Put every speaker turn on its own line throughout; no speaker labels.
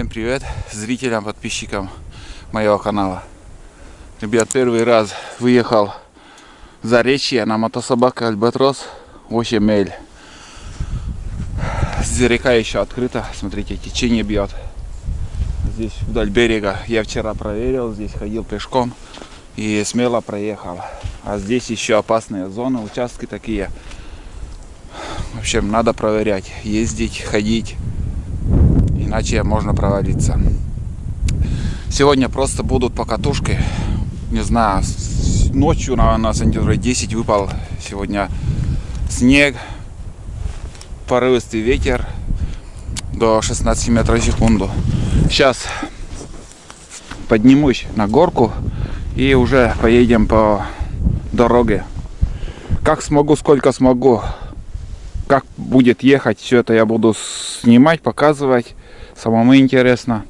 Всем привет зрителям, подписчикам моего канала. Ребят, первый раз выехал в Заречье на мотособаке Альбатрос 8 миль. Здесь река еще открыта, смотрите, течение бьет. Здесь вдоль берега я вчера проверил, здесь ходил пешком и смело проехал. А здесь еще опасные зоны, участки такие. В общем, надо проверять, ездить, ходить. Иначе можно провалиться. Сегодня просто будут покатушки. Не знаю, ночью, наверное, сантиметров 10 выпал. Сегодня снег, порывистый ветер до 16 метров в секунду. Сейчас поднимусь на горку и уже поедем по дороге. Как смогу, сколько смогу, как будет ехать, все это я буду снимать, показывать. Самому интересно,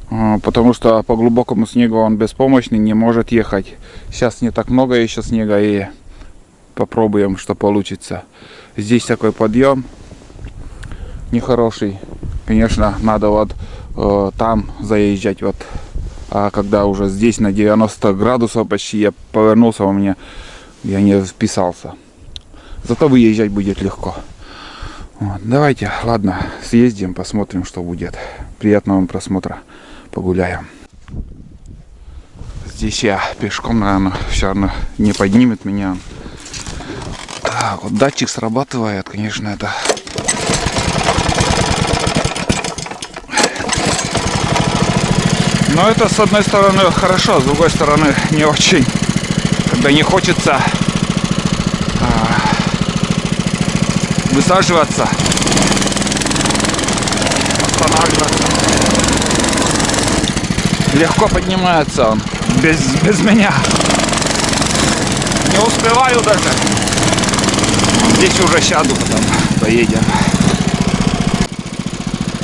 потому что по глубокому снегу он беспомощный, не может ехать. Сейчас не так много еще снега, и попробуем, что получится. Здесь такой подъем нехороший. Конечно, надо вот там заезжать. Вот. А когда уже здесь на 90 градусов почти я повернулся, у меня я не вписался. Зато выезжать будет легко. Вот, давайте, ладно, съездим, посмотрим, что будет. Приятного вам просмотра. Погуляем. Здесь я пешком, наверное, все равно не поднимет меня. Так, вот датчик срабатывает, конечно, это... Но это с одной стороны хорошо, с другой стороны не очень. Когда не хочется высаживаться, останавливаться. Легко поднимается он, без меня. Не успеваю даже. Здесь уже сяду, потом поедем.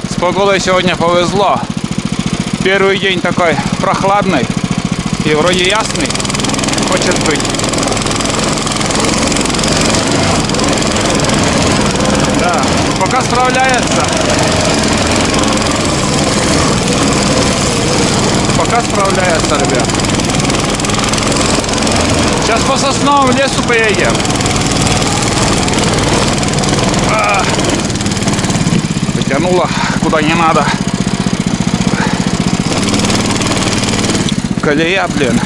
С погодой сегодня повезло. Первый день такой прохладный и вроде ясный. Хочет быть. Да, пока справляется. Пока справляется, ребят. Сейчас по сосновому лесу поедем. Потянуло куда не надо. Колея, блин.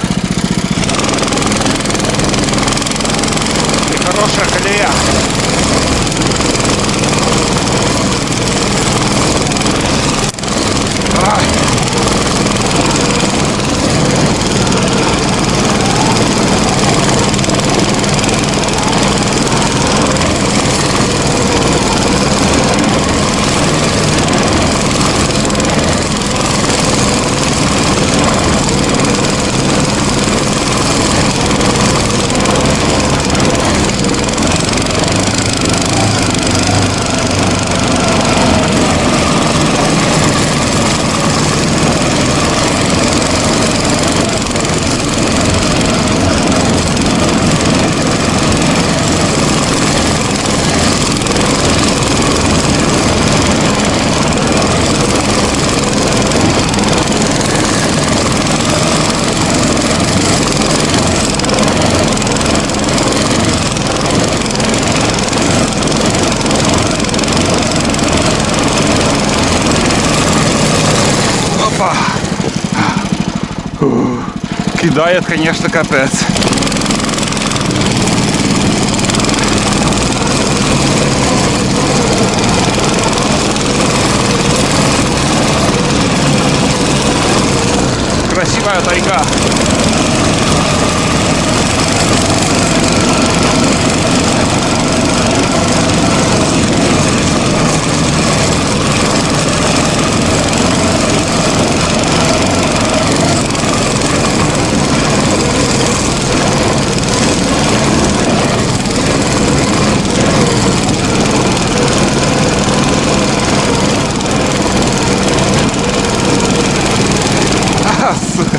И хорошая колея. Кидает, конечно, капец. Красивая тайга. Сука.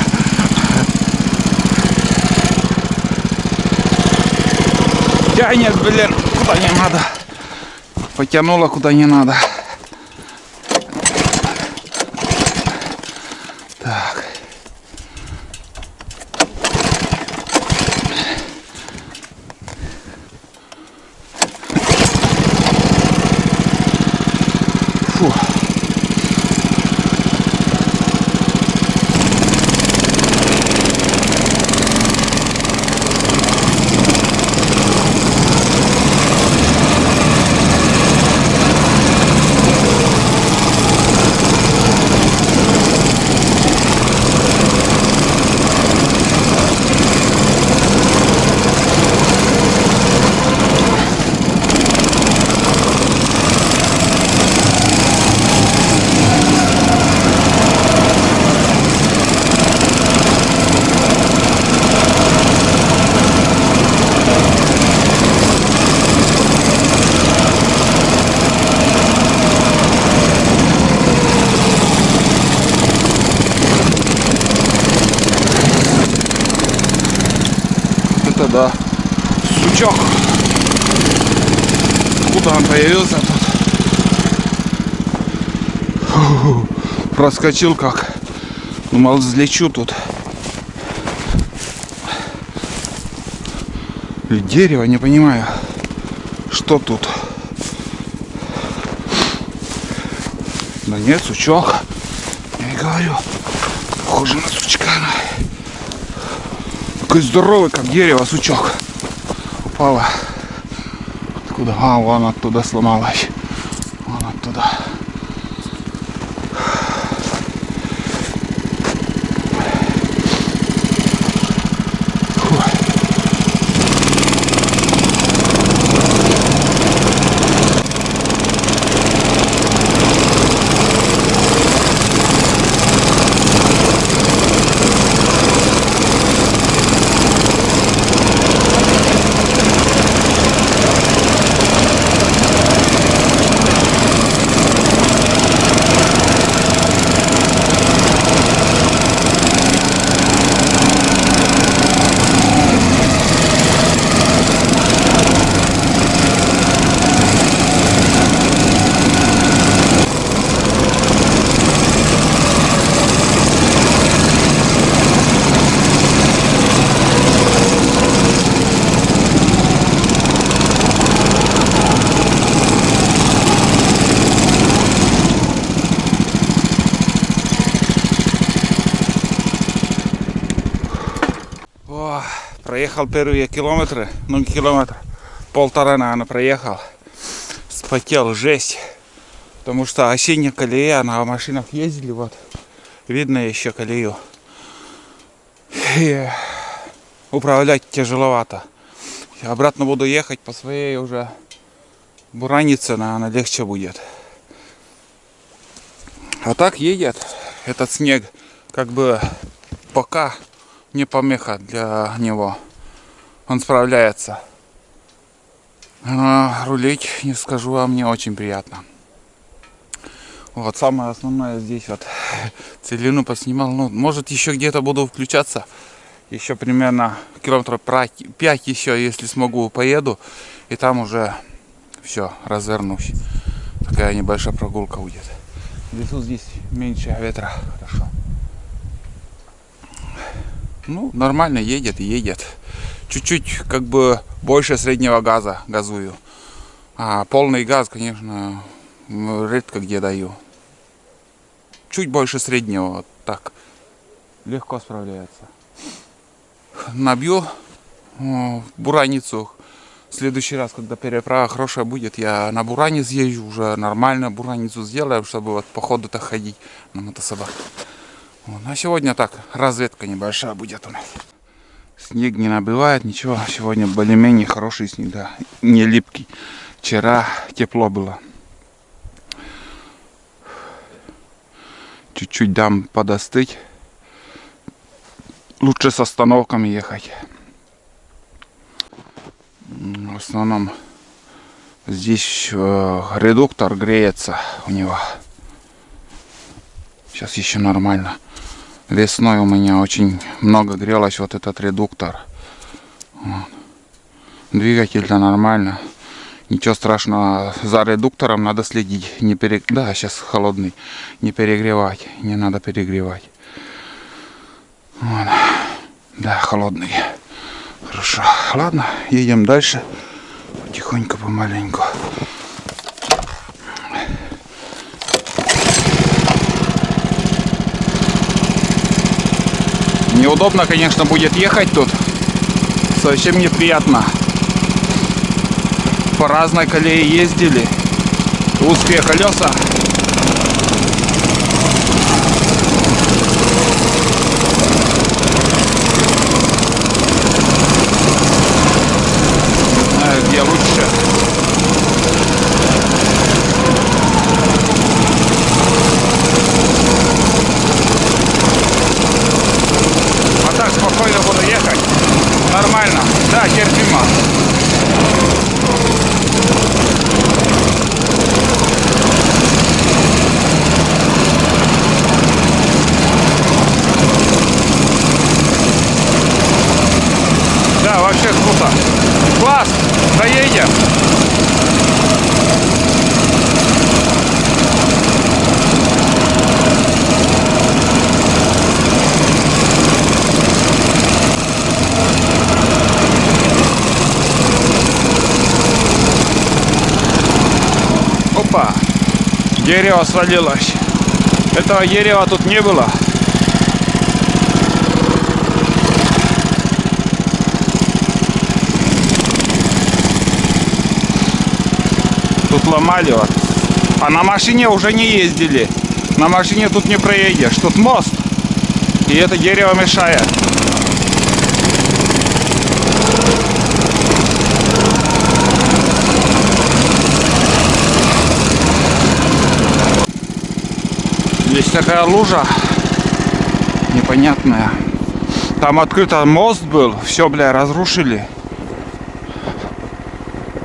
Тянет, блин, куда не надо. Потянуло куда не надо. Так. Фу. Это да. Сучок. Откуда он появился тут? Фу, проскочил как. Думал, взлечу тут. Или дерево, не понимаю. Что тут? Да нет, сучок. Я и говорю. Похоже на сучка. Такой здоровый, как дерево, сучок. Упала. Откуда? А, вон оттуда сломалась. Вон оттуда. Фу. О, проехал первые километры, ну километр, полтора, наверное, проехал. Спотел, жесть. Потому что осенняя колея, на машинах ездили, вот. Видно еще колею. И управлять тяжеловато. Я обратно буду ехать по своей уже буранице, наверное, легче будет. А так едет этот снег, как бы пока не помеха для него. Он справляется. Но рулить, не скажу вам, мне очень приятно. Вот самое основное здесь вот целину поснимал. Ну, может, еще где-то буду включаться. Еще примерно километров 5 еще, если смогу, поеду. И там уже все, развернусь. Такая небольшая прогулка будет. В лесу здесь меньше ветра. Хорошо. Ну, нормально едет и едет. Чуть-чуть как бы больше среднего газа газую. А полный газ, конечно, редко где даю. Чуть больше среднего, вот так. Легко справляется. Набью бураницу. В следующий раз, когда переправа хорошая будет, я на буране съезжу, уже нормально бураницу сделаю, чтобы вот по ходу-то ходить на мотособаке. Вот. А сегодня так, разведка небольшая будет у нас. Снег не набивает, ничего. Сегодня более-менее хороший снег, да, не липкий. Вчера тепло было. Чуть-чуть дам подостыть. Лучше с остановками ехать. В основном здесь редуктор греется у него. Сейчас еще нормально. Весной у меня очень много грелось вот этот редуктор. Вот. Двигатель-то нормально. Ничего страшного. За редуктором надо следить. Да, сейчас холодный. Не перегревать. Не надо перегревать. Вон. Да, холодный. Хорошо. Ладно, едем дальше. Потихоньку, помаленьку. Неудобно, конечно, будет ехать тут. Совсем неприятно. По разной колее ездили. Узкие колеса. Где лучше? А так спокойно буду ехать. Нормально. Да, терпимо. Да, вообще круто. Класс! Доедем! Опа! Дерево свалилось. Этого дерева тут не было. Тут ломали вот. А на машине уже не ездили. На машине тут не проедешь. Тут мост. И это дерево мешает. Здесь такая лужа непонятная. Там открыто мост был. Все, бля, разрушили.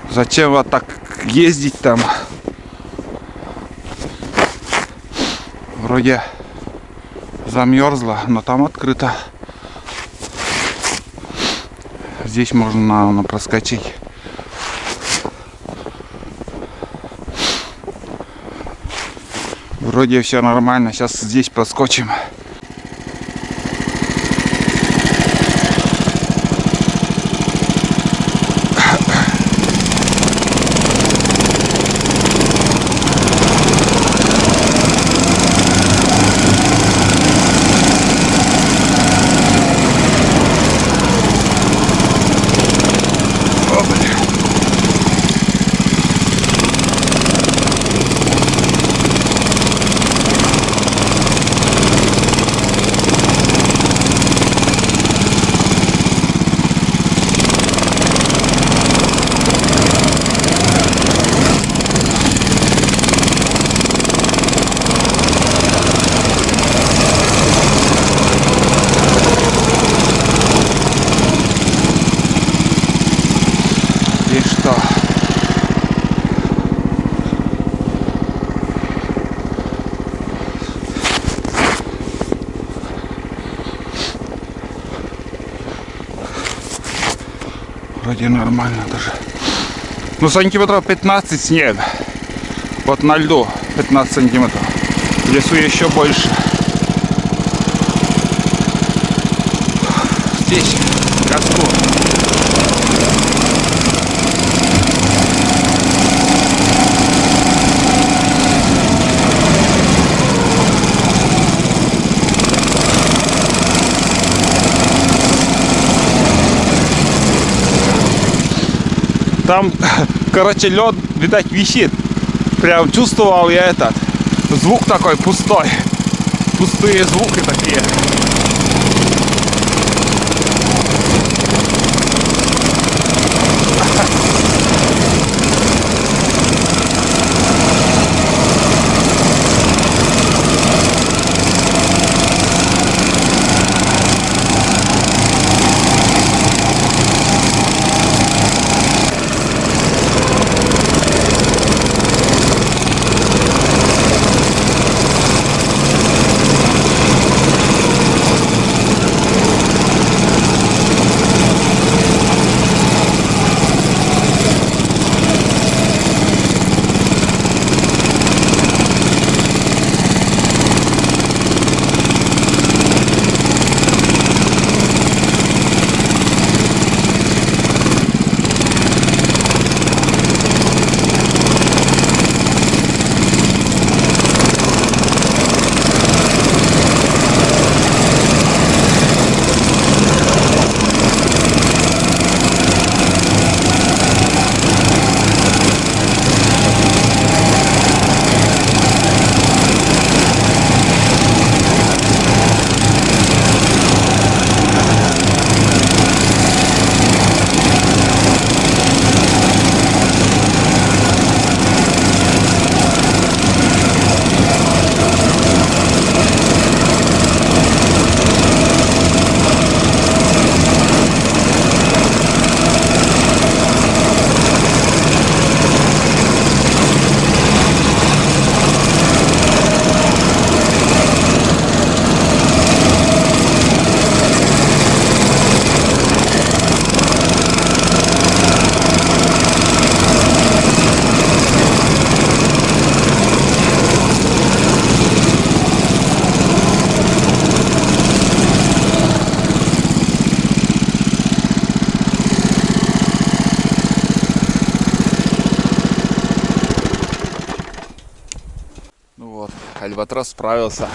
Зачем вот так ездить там? Вроде замерзло, но там открыто. Здесь можно, наверное, проскочить. Вроде все нормально. Сейчас здесь проскочим. Вроде нормально даже. Ну, сантиметров 15 снег. Вот на льду 15 сантиметров. В лесу еще больше. Здесь газку. Там, короче, лед, видать, висит. Прям чувствовал я этот звук такой пустой. Пустые звуки такие. этот раз справился.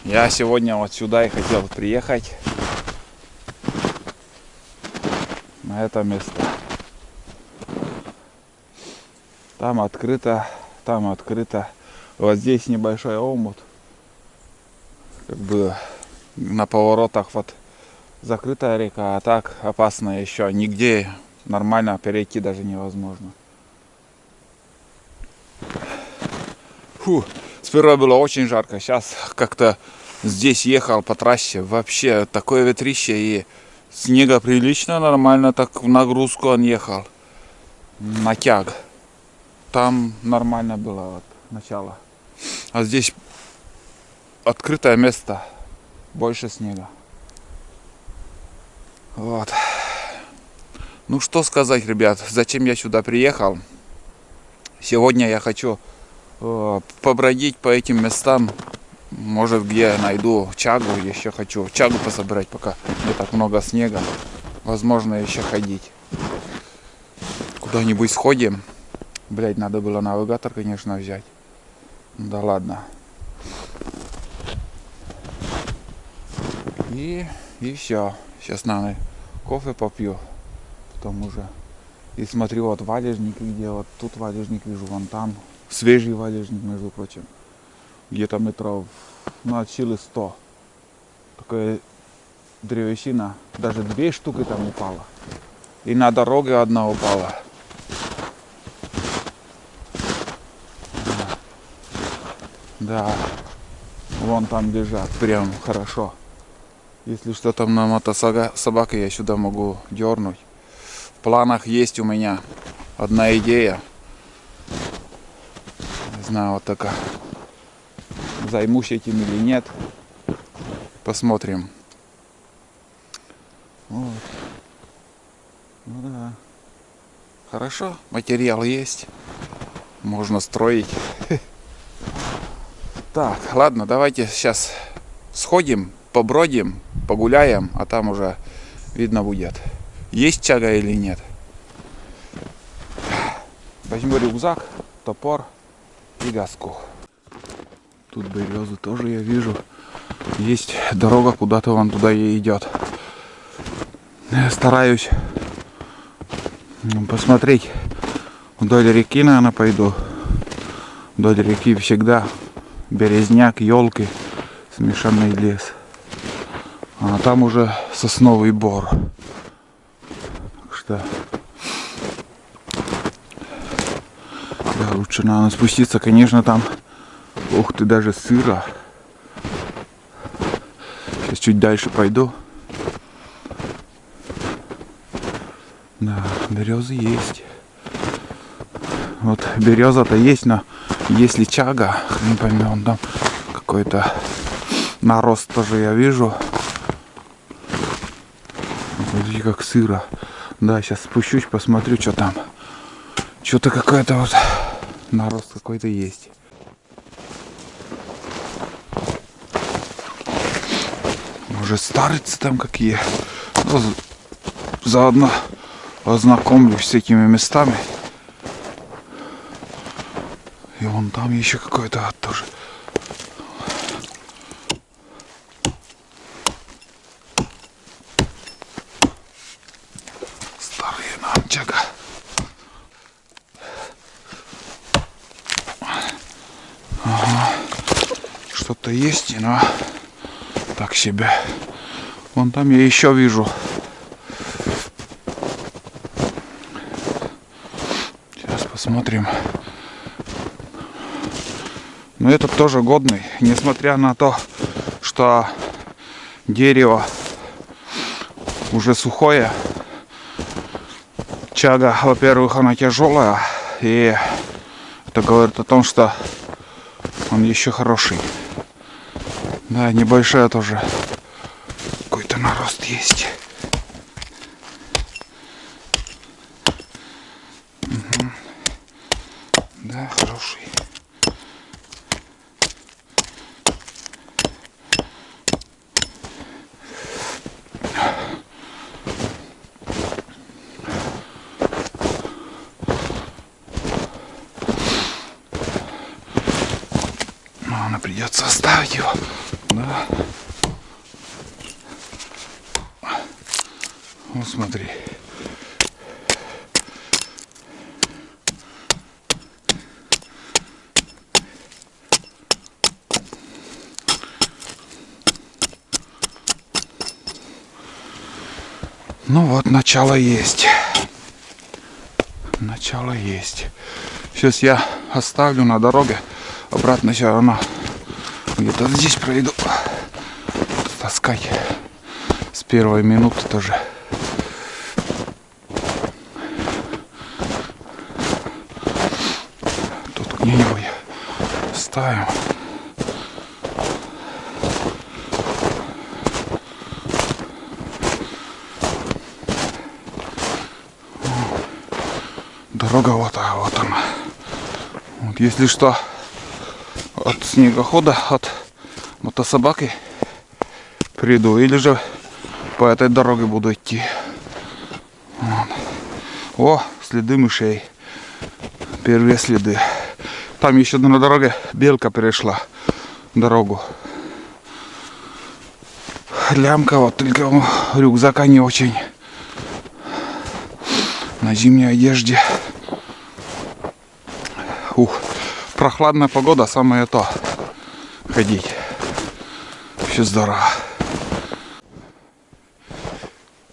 Я сегодня вот сюда и хотел приехать. На это место. Там открыто, там открыто. Вот здесь небольшой омут. Как бы на поворотах вот закрытая река, а так опасно еще. Нигде нормально перейти даже невозможно. Фу, сперва было очень жарко, сейчас как-то здесь ехал по трассе, вообще такое ветрище и снега прилично, нормально так в нагрузку он ехал, натяг. Там нормально было вот начало, а здесь открытое место, больше снега. Вот. Ну что сказать, ребят, зачем я сюда приехал? Сегодня я хочу побродить по этим местам. Может, где я найду чагу, еще хочу чагу пособирать, пока не так много снега. Возможно, еще ходить. Куда-нибудь сходим. Блять, надо было навигатор, конечно, взять. Да ладно. И все. Сейчас, наверное, кофе попью. Потом уже. И смотрю, вот валежники, где вот тут валежник вижу, вон там. Свежий валежник, между прочим. Где-то метров, ну, от силы 100. Такая древесина. Даже 2 штуки там упало. И на дороге одна упала. Да. Вон там лежат. Прям хорошо. Если что там на мотособаке, я сюда могу дернуть. В планах есть у меня одна идея. Не знаю, вот такая. Займусь этим или нет. Посмотрим. Вот. Ну да. Хорошо, материал есть. Можно строить. Так, ладно, давайте сейчас сходим, побродим, погуляем, а там уже видно будет, есть чага или нет. Возьму рюкзак, топор и газку. Тут березы тоже я вижу. Есть дорога куда-то вон туда и идет. Я стараюсь посмотреть. Вдоль реки, наверное, пойду. Вдоль реки всегда березняк, елки, смешанный лес. А там уже сосновый бор. Так что да, лучше надо спуститься, конечно, там. Ух ты, даже сыро. Сейчас чуть дальше пойду. Да, березы есть. Вот береза-то есть, но если чага, хрен поймем, там какой-то нарост тоже я вижу. Смотрите, как сыро. Да, сейчас спущусь, посмотрю, что там. Что-то какой-то вот нарост какой-то есть. Может, старицы там какие. Ну, заодно ознакомлюсь с этими местами. И вон там еще какой-то тоже. Старые намчага. Ага. Что-то есть, но так себе. Вон там я еще вижу. Сейчас посмотрим. Но этот тоже годный, несмотря на то, что дерево уже сухое. Чага, во-первых, она тяжелая, и это говорит о том, что он еще хороший. Да, небольшая тоже. Какой-то нарост есть. Угу. Да, хороший. придется оставить его. Да. Вот смотри. Ну вот, начало есть. Начало есть. Сейчас я оставлю на дороге. Обратно все равно где-то здесь пройду. Таскать с первой минуты тоже. Тут где-нибудь ставим. Дорога вот она. Вот, если что, от снегохода, от мотособаки приду, или же по этой дороге буду идти. Вот. О, следы мышей. Первые следы. Там еще на дороге белка перешла дорогу. Лямка, вот только рюкзака не очень. На зимней одежде. Ух, прохладная погода, самое то. Ходить. Все здорово.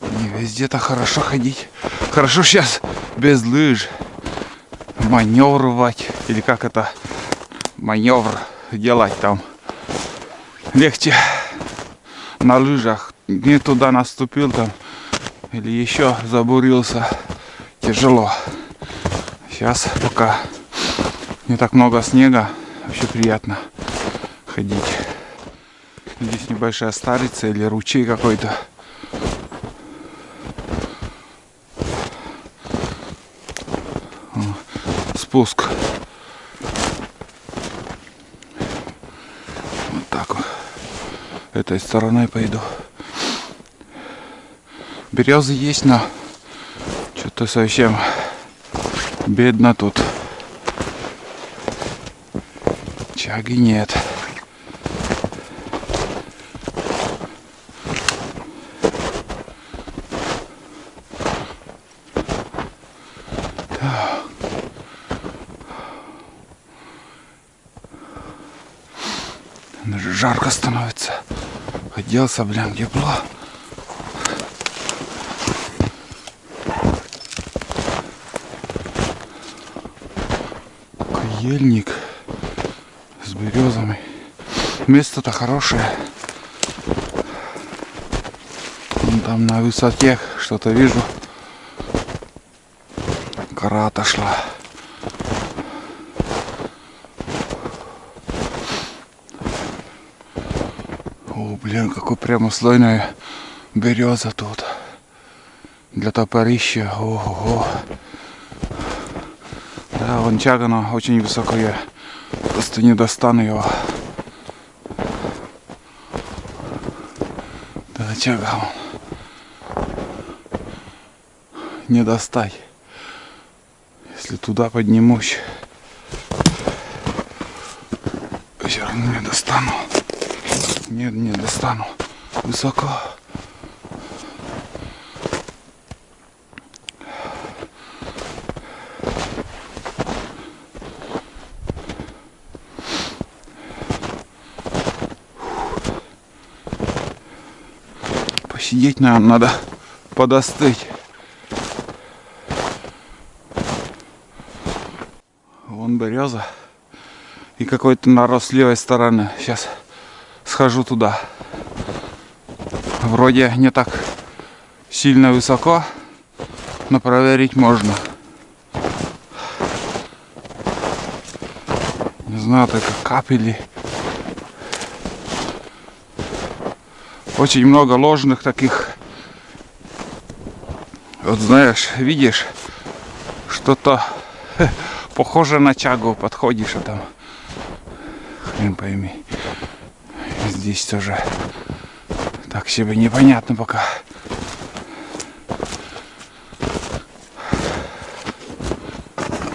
Не везде-то хорошо ходить. Хорошо сейчас без лыж. Маневровать. Или как это? Маневр делать там. Легче на лыжах. Не туда наступил там. Или еще забурился. Тяжело. Сейчас пока не так много снега, вообще приятно ходить. Здесь небольшая старица или ручей какой-то. Спуск. Вот так вот. Этой стороной пойду. Березы есть, но что-то совсем бедно тут. Чаги нет. Даже жарко становится. Оделся, блин, тепло. Ельник с березами. Место-то хорошее. Вон там на высоте что-то вижу. Гора отошла. О, блин, какой прямо слойная береза тут. Для топорища. Ого. Да, вон чагана очень высоко, я просто не достану его. Да, чага не достать. Если туда поднимусь, все равно не достану. Нет, не достану. Высоко. Посидеть, наверное, надо подостыть. Вон береза. И какой-то нарост с левой стороны. Сейчас схожу туда. Вроде не так сильно высоко, но проверить можно. Не знаю, только капели. Очень много ложных таких. Вот знаешь, видишь, что-то похоже на чагу, подходишь, а там хрен пойми. Здесь тоже так себе непонятно пока.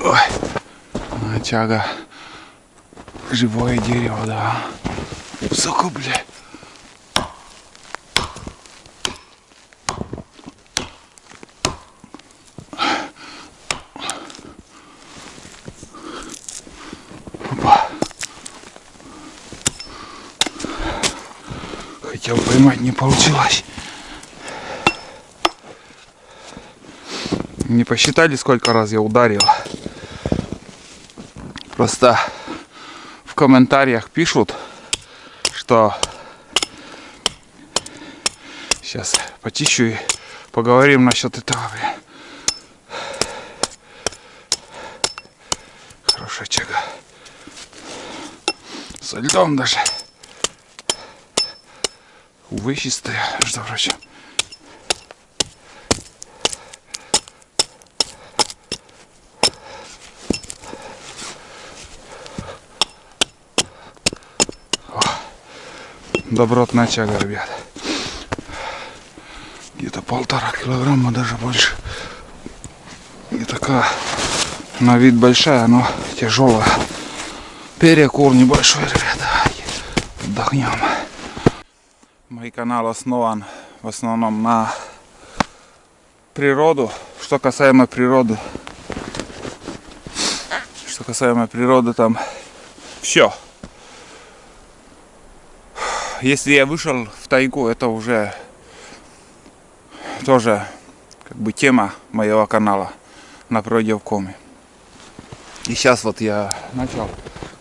Ой, чага Живое дерево, да. Сука, бля. Опа. Хотел поймать, не получилось. Не посчитали, сколько раз я ударил. Просто в комментариях пишут, что сейчас почищу и поговорим насчет этого. Хорошая чага. Со льдом даже. Увы, чистая, между прочим. Добротная чага, ребят. Где-то 1,5 килограмма, даже больше. Не такая на вид большая, но тяжелая. Перекур небольшой, ребята. Отдохнем. Мой канал основан в основном на природу. Что касаемо природы, там все. Если я вышел в тайгу, это уже тоже как бы тема моего канала на природе в Коми. И сейчас вот я начал,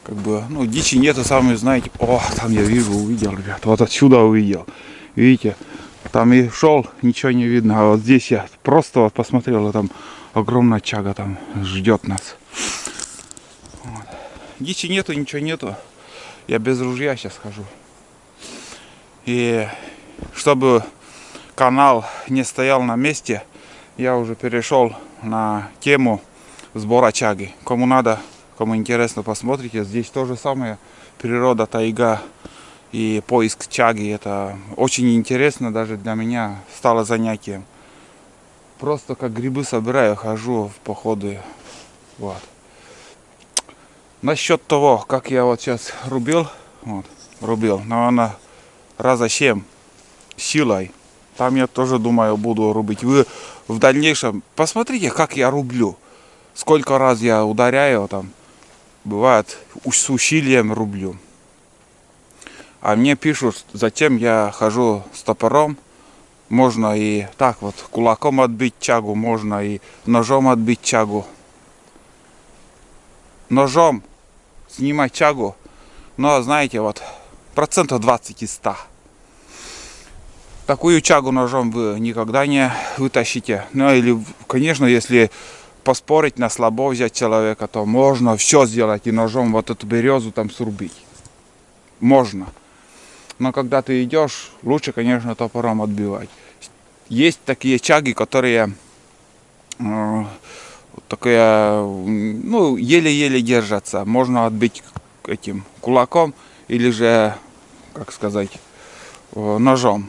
как бы, ну, дичи нету, сами знаете. О, там я вижу, увидел, ребят, вот отсюда увидел. Видите, там и шел, ничего не видно, а вот здесь я просто вот посмотрел, и там огромная чага там ждет нас. Вот. Дичи нету, ничего нету. Я без ружья сейчас хожу. И чтобы канал не стоял на месте, я уже перешел на тему сбора чаги. Кому надо, кому интересно, посмотрите. Здесь то же самое. Природа, тайга и поиск чаги. Это очень интересно, даже для меня стало занятием. Просто как грибы собираю, хожу в походы. Вот. Насчет того, как я вот сейчас рубил, но она раза 7 силой. Там я тоже думаю буду рубить. Вы в дальнейшем посмотрите, как я рублю. Сколько раз я ударяю там. Бывает с усилием рублю. А мне пишут, затем я хожу с топором. Можно и так вот кулаком отбить чагу, можно и ножом отбить чагу. Ножом снимать чагу, но знаете, вот 20% из 100. Такую чагу ножом вы никогда не вытащите. Ну или, конечно, если поспорить на слабо взять человека, то можно все сделать и ножом вот эту березу там срубить. Можно. Но когда ты идешь, лучше, конечно, топором отбивать. Есть такие чаги, которые еле-еле держатся. Можно отбить этим кулаком или же, как сказать, ножом.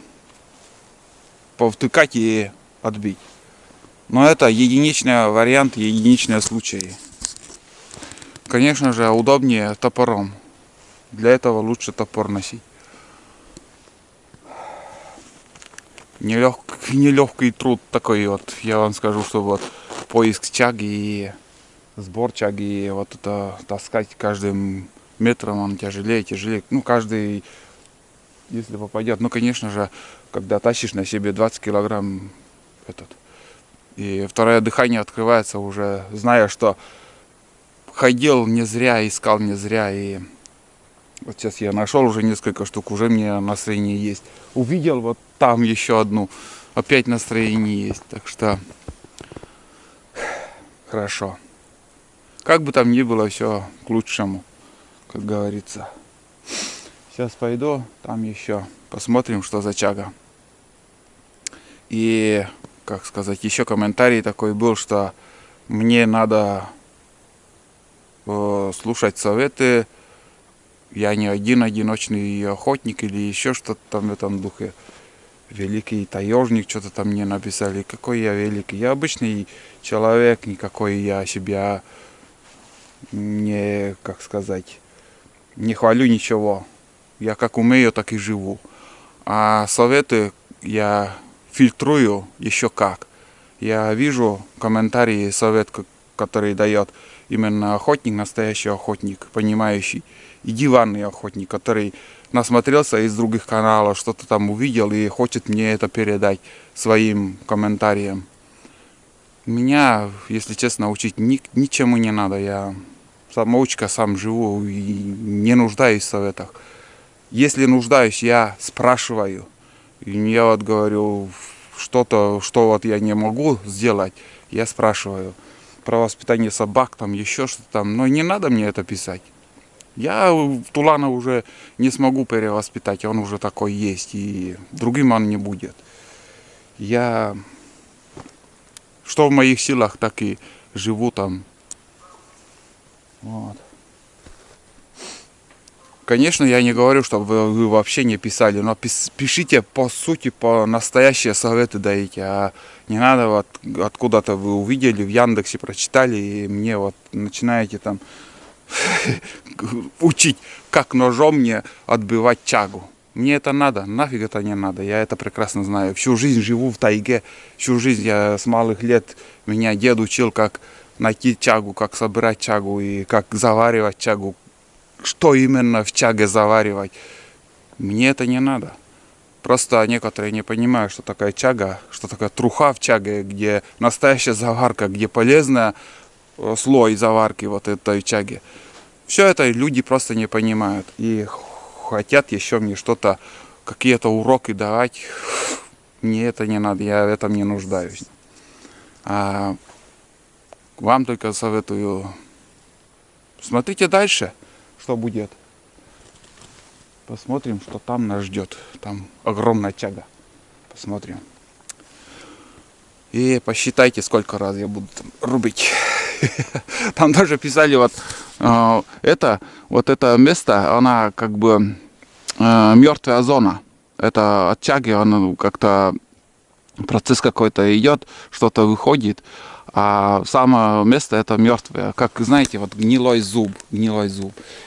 Повтыкать и отбить. Но это единичный вариант, единичные случаи. Конечно же, удобнее топором. Для этого лучше топор носить. Нелегкий труд такой вот. Я вам скажу, что вот поиск чаги и сбор чаги, и вот это таскать каждым метром он тяжелее. Ну, каждый, если попадет. Ну, конечно же, когда тащишь на себе 20 килограмм и второе дыхание открывается уже, зная, что ходил не зря, искал не зря. И вот сейчас я нашел уже несколько штук, уже мне настроение есть. Увидел вот там еще одну, опять настроение есть. Так что хорошо. Как бы там ни было, все к лучшему, как говорится. Сейчас пойду, там еще посмотрим, что за чага. И, как сказать, еще комментарий такой был, что мне надо слушать советы. Я не один одиночный охотник или еще что-то там в этом духе. Великий таежник, что-то там мне написали. Какой я великий. Я обычный человек, никакой я себя не, как сказать, не хвалю ничего. Я как умею, так и живу. А советы я фильтрую еще как. Я вижу комментарии, совет, который дает именно охотник, настоящий охотник, понимающий, и диванный охотник, который насмотрелся из других каналов, что-то там увидел и хочет мне это передать своим комментариям. Меня, если честно, учить ничему не надо. Я самоучка, сам живу и не нуждаюсь в советах. Если нуждаюсь, я спрашиваю. И я вот говорю, что-то, что вот я не могу сделать, я спрашиваю. Про воспитание собак, там еще что-то там. Но не надо мне это писать. Я Тулана уже не смогу перевоспитать, он уже такой есть, и другим он не будет. Я, что в моих силах, так и живу там. Вот. Конечно, я не говорю, чтобы вы вообще не писали, но пишите по сути, по настоящие советы даете, а не надо вот откуда-то вы увидели в Яндексе, прочитали, и мне вот начинаете там учить, как ножом мне отбивать чагу. Мне это надо, нафиг это не надо, я это прекрасно знаю. Всю жизнь живу в тайге, всю жизнь я с малых лет, меня дед учил, как найти чагу, как собирать чагу и как заваривать чагу. Что именно в чаге заваривать, мне это не надо. Просто некоторые не понимают, что такое чага, что такое труха в чаге, где настоящая заварка, где полезный слой заварки вот этой чаги. Все это люди просто не понимают и хотят еще мне что-то, какие-то уроки давать. Мне это не надо, я в этом не нуждаюсь. А вам только советую, смотрите дальше, что будет. Посмотрим, что там нас ждет. Там огромная чага. Посмотрим. И посчитайте, сколько раз я буду там рубить. Там даже писали вот это место, она как бы мертвая зона. Это от чаги, он как-то процесс какой-то идет, что-то выходит. А самое место это мертвое, как знаете, вот гнилой зуб.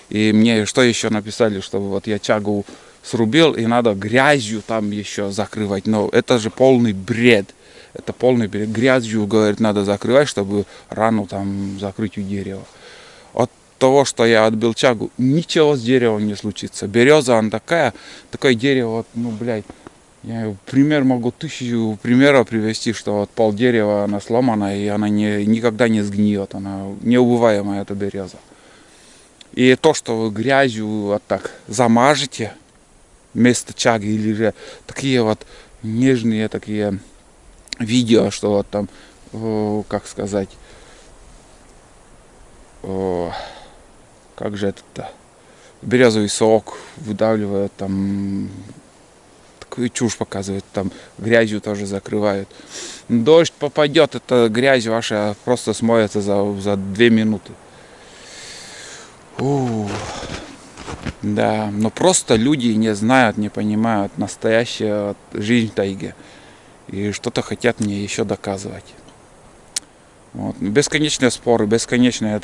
И мне что еще написали, чтобы вот я чагу срубил и надо грязью там еще закрывать. Но это же полный бред. Это полный бред. Грязью, говорит, надо закрывать, чтобы рану там закрыть у дерева. От того, что я отбил чагу, ничего с деревом не случится. Береза, она такое дерево, вот, ну, блядь. Я пример могу 1000 примеров привести, что вот пол дерева она сломана, и она никогда не сгниет, она неубываемая, эта береза. И то, что вы грязью вот так замажете вместо чаги, или же такие вот нежные такие видео, что вот там, как сказать, как же это-то, березовый сок выдавливают там, чушь показывает, там грязью тоже закрывают. Дождь попадет, эта грязь ваша просто смоется за 2 минуты. Да, но просто люди не знают, не понимают настоящую жизнь в тайге. И что-то хотят мне еще доказывать. Вот. Бесконечные споры, бесконечная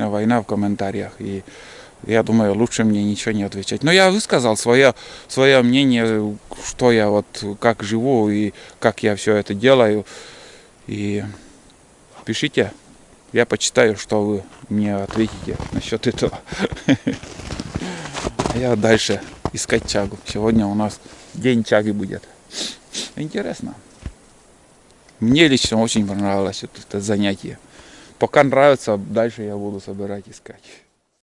война в комментариях. И я думаю, лучше мне ничего не отвечать. Но я высказал свое мнение, что я вот, как живу и как я все это делаю. И пишите, я почитаю, что вы мне ответите насчет этого. А я дальше искать чагу. Сегодня у нас день чаги будет. Интересно. Мне лично очень понравилось это занятие. Пока нравится, дальше я буду собирать, искать.